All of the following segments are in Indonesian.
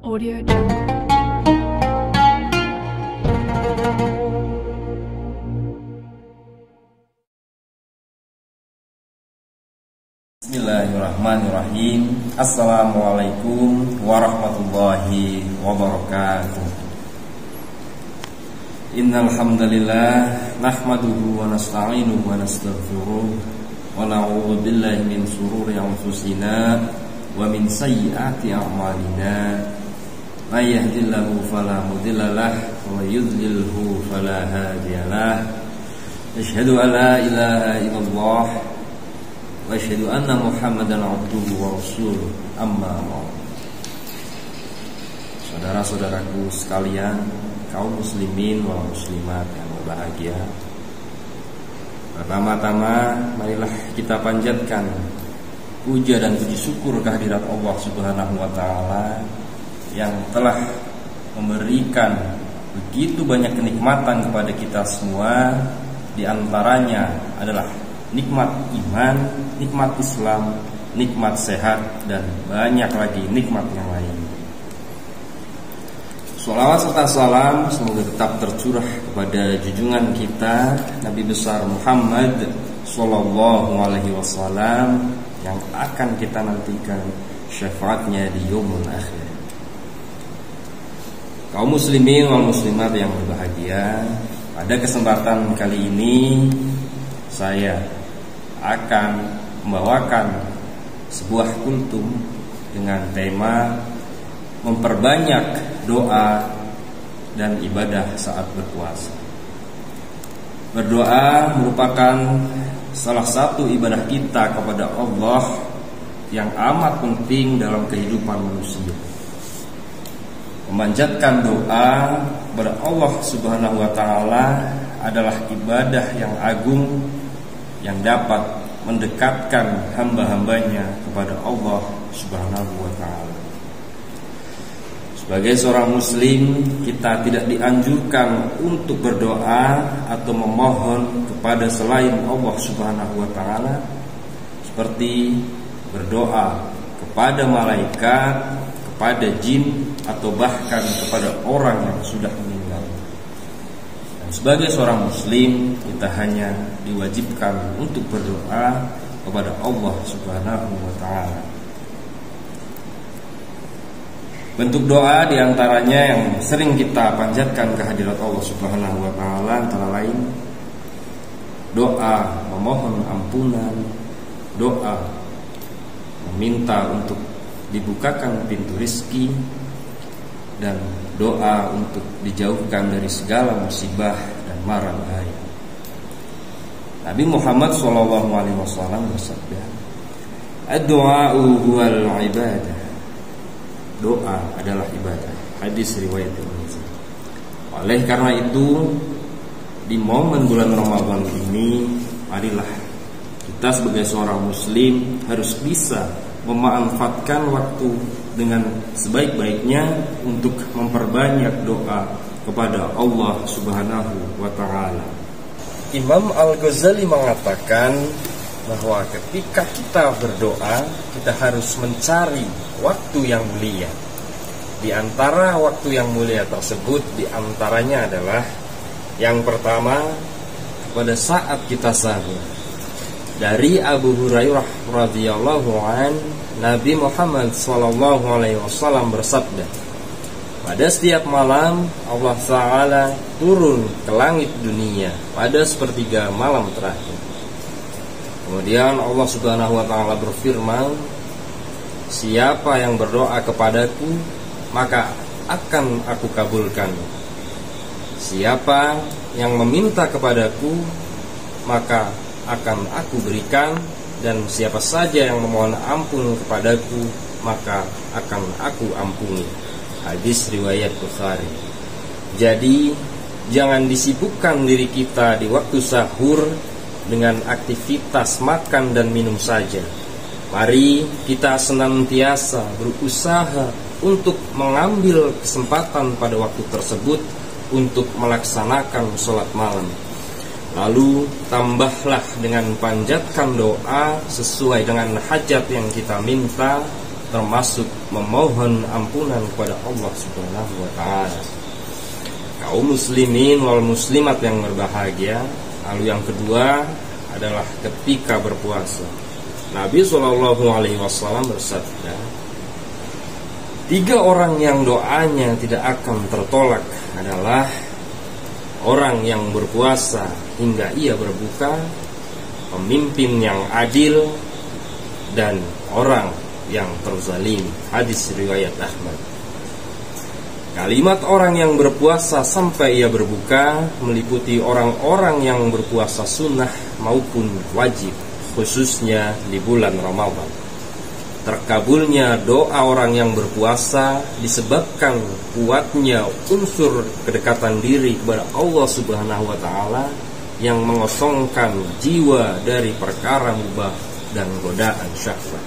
Audio Jungle. Bismillahirrahmanirrahim. Assalamualaikum warahmatullahi wabarakatuh. Innal hamdalillah nahmaduhu wa nasta'inuhu wa nastaghfiruh wa na'udzu billahi min shururi anfusina wa min sayyiati a'malina. May yahdihillahu fala mudilla lahu wa may yudlilhu fala hadiyalah. Asyhadu an la ilaha illallah wa asyhadu anna Muhammadan abduhu wa rasuluh. Amma ba'd. Saudara-saudaraku sekalian, kaum muslimin wal muslimat yang berbahagia, pertama-tama marilah kita panjatkan puja dan puji syukur kehadirat Allah Subhanahu wa taala yang telah memberikan begitu banyak kenikmatan kepada kita semua. Di antaranya adalah nikmat iman, nikmat Islam, nikmat sehat, dan banyak lagi nikmat yang lain. Sholawat serta salam semoga tetap tercurah kepada junjungan kita Nabi besar Muhammad Sallallahu Alaihi Wasallam yang akan kita nantikan syafaatnya di yaumul akhir. Kaum muslimin wal muslimat yang berbahagia, pada kesempatan kali ini saya akan membawakan sebuah kultum dengan tema memperbanyak doa dan ibadah saat berpuasa. Berdoa merupakan salah satu ibadah kita kepada Allah yang amat penting dalam kehidupan manusia. Memanjatkan doa kepada Allah Subhanahu wa taala adalah ibadah yang agung yang dapat mendekatkan hamba-hambanya kepada Allah Subhanahu wa taala. Sebagai seorang muslim, kita tidak dianjurkan untuk berdoa atau memohon kepada selain Allah Subhanahu wa taala, seperti berdoa kepada malaikat, kepada jin, atau bahkan kepada orang yang sudah meninggal. Dan sebagai seorang muslim, kita hanya diwajibkan untuk berdoa kepada Allah Subhanahu wa taala. Bentuk doa diantaranya yang sering kita panjatkan kehadirat Allah Subhanahu wa taala antara lain doa memohon ampunan, doa meminta untuk dibukakan pintu rizki, dan doa untuk dijauhkan dari segala musibah dan mara bahaya. Nabi Muhammad SAW bersabda, "Ad-du'a'u huwal ibadah." Doa adalah ibadah. Hadis riwayat Tirmidzi. Oleh karena itu, di momen bulan Ramadan ini, marilah kita sebagai seorang muslim harus bisa memanfaatkan waktu dengan sebaik-baiknya untuk memperbanyak doa kepada Allah Subhanahu wa taala. Imam Al-Ghazali mengatakan bahwa ketika kita berdoa, kita harus mencari waktu yang mulia. Di antara waktu yang mulia tersebut, di antaranya adalah yang pertama pada saat kita sahur. Dari Abu Hurairah radhiyallahu an, Nabi Muhammad sallallahu alaihi wasallam bersabda, pada setiap malam Allah Ta'ala turun ke langit dunia pada sepertiga malam terakhir. Kemudian Allah Subhanahu wa taala berfirman, siapa yang berdoa kepadaku, maka akan aku kabulkan. Siapa yang meminta kepadaku, maka akan aku berikan, dan siapa saja yang memohon ampun kepadaku, maka akan aku ampuni. Hadis riwayat Bukhari. Jadi jangan disibukkan diri kita di waktu sahur dengan aktivitas makan dan minum saja. Mari kita senantiasa berusaha untuk mengambil kesempatan pada waktu tersebut untuk melaksanakan sholat malam. Lalu tambahlah dengan panjatkan doa sesuai dengan hajat yang kita minta, termasuk memohon ampunan kepada Allah Subhanahu wa taala. Kaum muslimin wal muslimat yang berbahagia, lalu yang kedua adalah ketika berpuasa. Nabi SAW bersabda, 3 orang yang doanya tidak akan tertolak adalah orang yang berpuasa hingga ia berbuka, pemimpin yang adil, dan orang yang terzalim. Hadis riwayat Ahmad. Kalimat orang yang berpuasa sampai ia berbuka meliputi orang-orang yang berpuasa sunnah maupun wajib, khususnya di bulan Ramadan. Terkabulnya doa orang yang berpuasa disebabkan kuatnya unsur kedekatan diri kepada Allah Subhanahu wa taala yang mengosongkan jiwa dari perkara mubah dan godaan syahwat.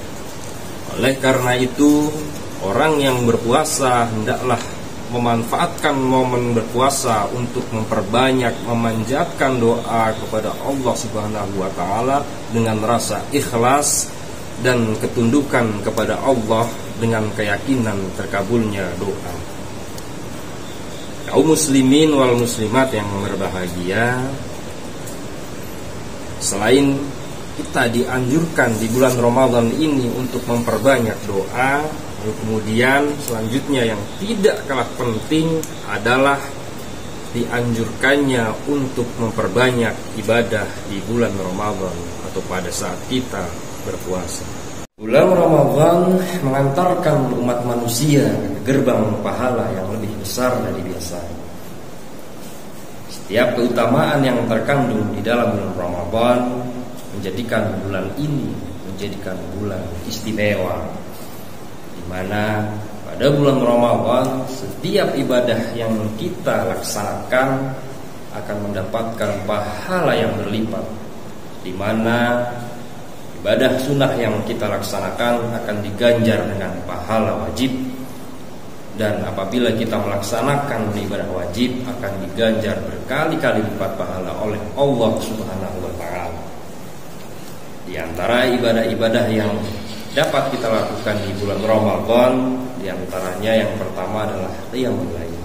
Oleh karena itu, orang yang berpuasa hendaklah memanfaatkan momen berpuasa untuk memperbanyak memanjatkan doa kepada Allah Subhanahu wa taala dengan rasa ikhlas dan ketundukan kepada Allah dengan keyakinan terkabulnya doa. Kaum muslimin wal muslimat yang berbahagia, selain kita dianjurkan di bulan Ramadan ini untuk memperbanyak doa, lalu kemudian selanjutnya yang tidak kalah penting adalah dianjurkannya untuk memperbanyak ibadah di bulan Ramadan atau pada saat kita berpuasa. Bulan Ramadan mengantarkan umat manusia ke gerbang pahala yang lebih besar dari biasanya. Setiap keutamaan yang terkandung di dalam bulan Ramadan menjadikan bulan ini menjadikan bulan istimewa, di mana pada bulan Ramadan setiap ibadah yang kita laksanakan akan mendapatkan pahala yang berlipat, di mana ibadah sunnah yang kita laksanakan akan diganjar dengan pahala wajib, dan apabila kita melaksanakan ibadah wajib akan diganjar berkali-kali lipat pahala oleh Allah Subhanahu wa taala. Di antara ibadah-ibadah yang dapat kita lakukan di bulan Ramadan, di antaranya yang pertama adalah qiyamul lail.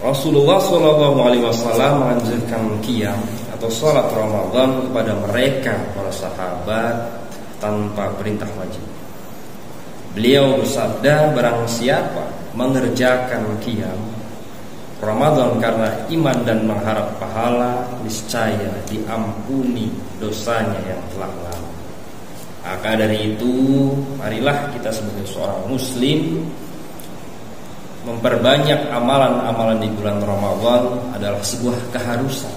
Rasulullah SAW menganjurkan qiyam atau salat Ramadan kepada mereka para sahabat tanpa perintah wajib. Beliau bersabda, barang siapa mengerjakan qiyam Ramadan karena iman dan mengharap pahala, niscaya diampuni dosanya yang telah lalu. Maka dari itu, marilah kita sebagai seorang muslim memperbanyak amalan-amalan di bulan Ramadan adalah sebuah keharusan.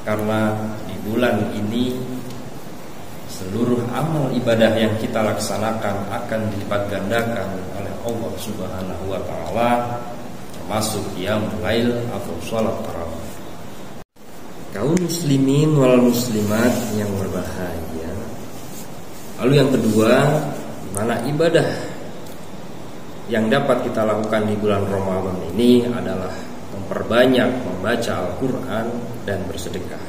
Karena di bulan ini seluruh amal ibadah yang kita laksanakan akan dilipat gandakan oleh Allah Subhanahu wa taala, termasuk qiyamul lail atau salat tarawih. Kaum muslimin wal muslimat yang berbahagia, lalu yang kedua, mana ibadah yang dapat kita lakukan di bulan Ramadan ini adalah memperbanyak membaca Al-Quran dan bersedekah.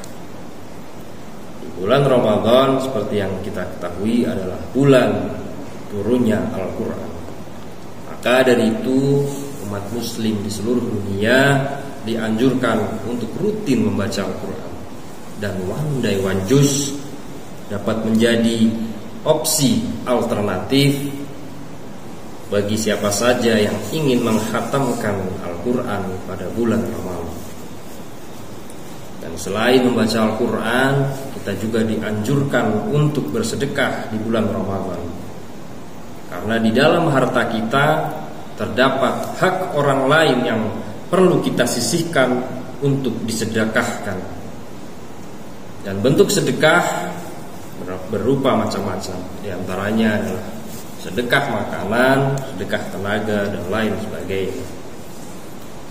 Di bulan Ramadan seperti yang kita ketahui adalah bulan turunnya Al-Quran. Maka dari itu umat muslim di seluruh dunia dianjurkan untuk rutin membaca Al-Quran, dan one day one juz dapat menjadi opsi alternatif bagi siapa saja yang ingin menghatamkan Al-Quran pada bulan Ramadan. Dan selain membaca Al-Quran, kita juga dianjurkan untuk bersedekah di bulan Ramadan, karena di dalam harta kita terdapat hak orang lain yang perlu kita sisihkan untuk disedekahkan. Dan bentuk sedekah berupa macam-macam. Di antaranya adalah sedekah makanan, sedekah tenaga, dan lain sebagainya.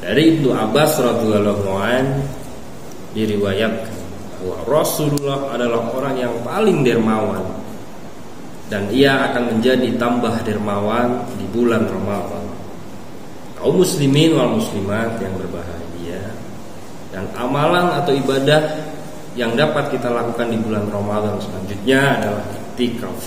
Dari Ibnu Abbas radhiyallahu anhu diriwayatkan bahwa Rasulullah adalah orang yang paling dermawan, dan ia akan menjadi tambah dermawan di bulan Ramadan. Kaum muslimin wal muslimat yang berbahagia, dan amalan atau ibadah yang dapat kita lakukan di bulan Ramadan selanjutnya adalah i'tikaf.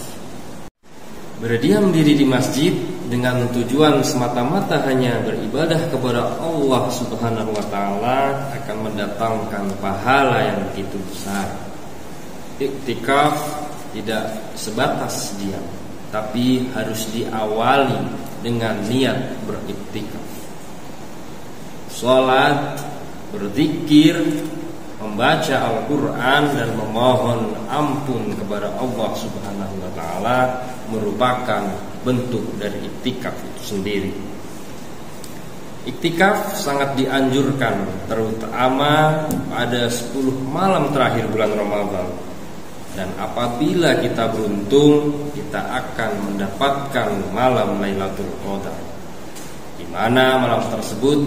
Berdiam diri di masjid dengan tujuan semata-mata hanya beribadah kepada Allah Subhanahu wa taala akan mendatangkan pahala yang begitu besar. Iktikaf tidak sebatas diam, tapi harus diawali dengan niat beriktikaf. Salat, berzikir, membaca Al-Quran dan memohon ampun kepada Allah Subhanahu wa taala merupakan bentuk dari iktikaf itu sendiri. Iktikaf sangat dianjurkan terutama pada 10 malam terakhir bulan Ramadan. Dan apabila kita beruntung, kita akan mendapatkan malam Lailatul Qadar, di mana malam tersebut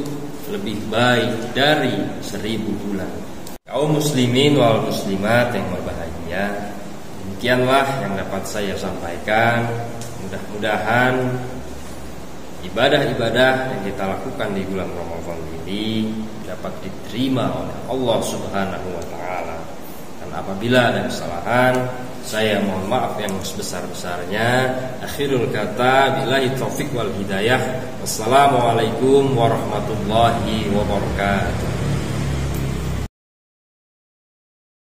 lebih baik dari 1000 bulan. Kaum muslimin wal muslimat yang berbahagia, demikianlah yang dapat saya sampaikan. Mudah-mudahan ibadah-ibadah yang kita lakukan di bulan Ramadan ini dapat diterima oleh Allah Subhanahu wa taala. Dan apabila ada kesalahan, saya mohon maaf yang sebesar-besarnya. Akhirul kata, billahi taufik wal hidayah. Wassalamualaikum warahmatullahi wabarakatuh.